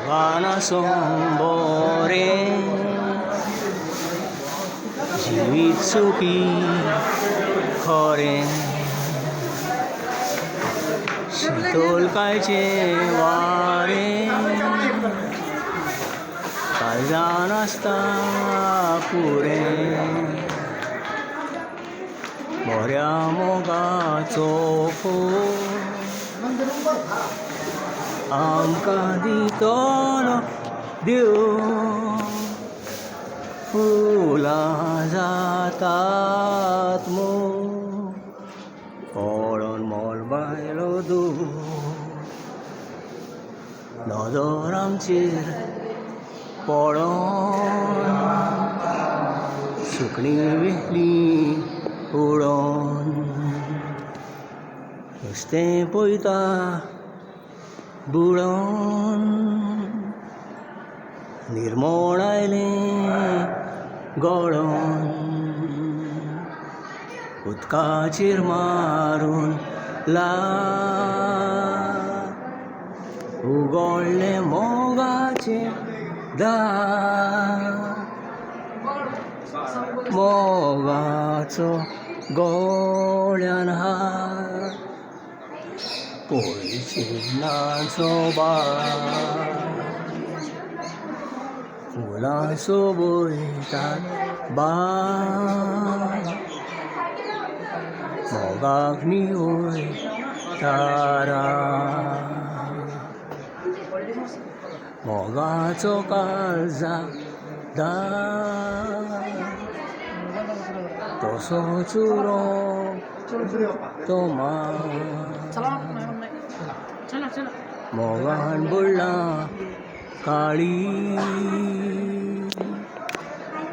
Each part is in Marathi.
गानासोंबोरे जिवीत सुखी खरें शीतल काळचे वारे काळजान आसता पुरें बऱ्या मोगाचो फोग आमकां दितलो देव फुलां जातात मोग पडोन मोल बायलो दूख नजर आमचेर पडोन सुकणीं वेली उडोन नुस्तें पळयता बुडोन निर्मळ आयलें गळोन उदकाचेर मारून उगडलें मोगाचें दार मोगाचो गळ्यान हार पळय चिन्नाचो बार फुलां सोबयतात बार मोगाक निवळ तारा मोगाचो काळजाक दार तसोच उरो तो मार मोगान बुडलां काळी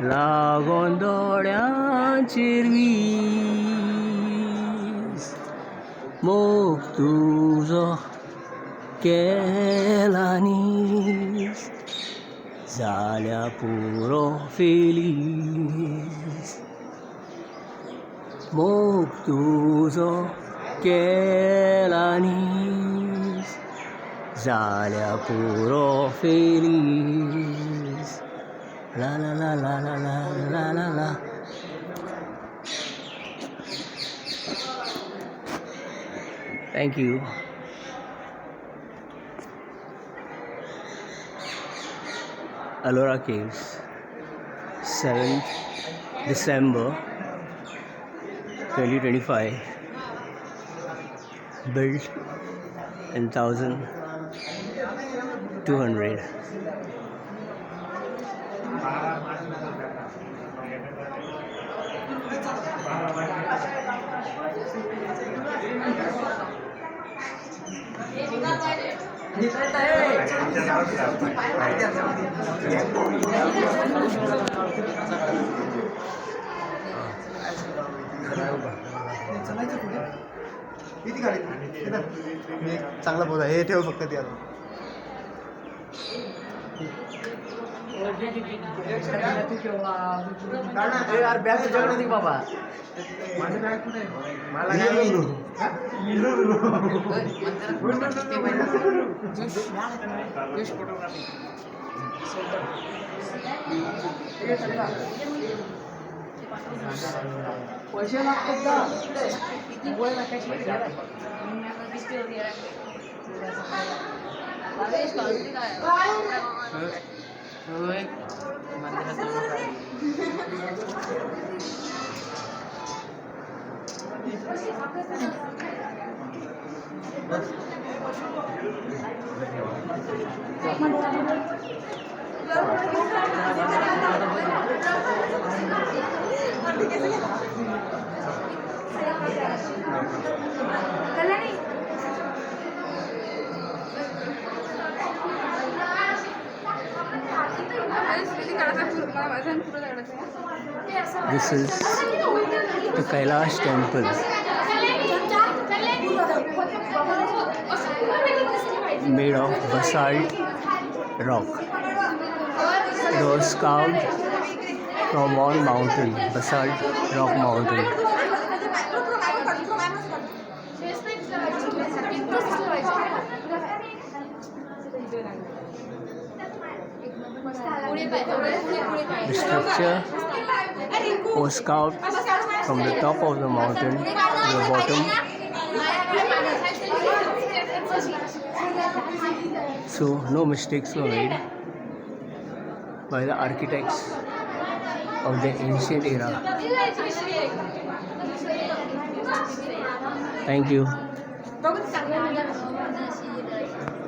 लागोन दोळ्यांचेर वीज मोग तुजो केला नीस जाल्या पुरो फेलीस मोग तुजो केला नीस जाल्या पुरो फेलीस ला ला ला ला ला ला ला ला ला Thank you. Ellora Caves, 7th December 2025, built in 1200. चांगला पोज आहे हे ठेव फक्त ते यार बॅग तुझ्याकडे होती बाबा माझी बॅग कुठे मला पैसे लागतात का This is the Kailash temple. Made of basalt rock. It was carved from one mountain, basalt rock mountain. The structure was carved from the top of the mountain to the bottom. So no mistakes were made by the architects of the ancient era. Thank you.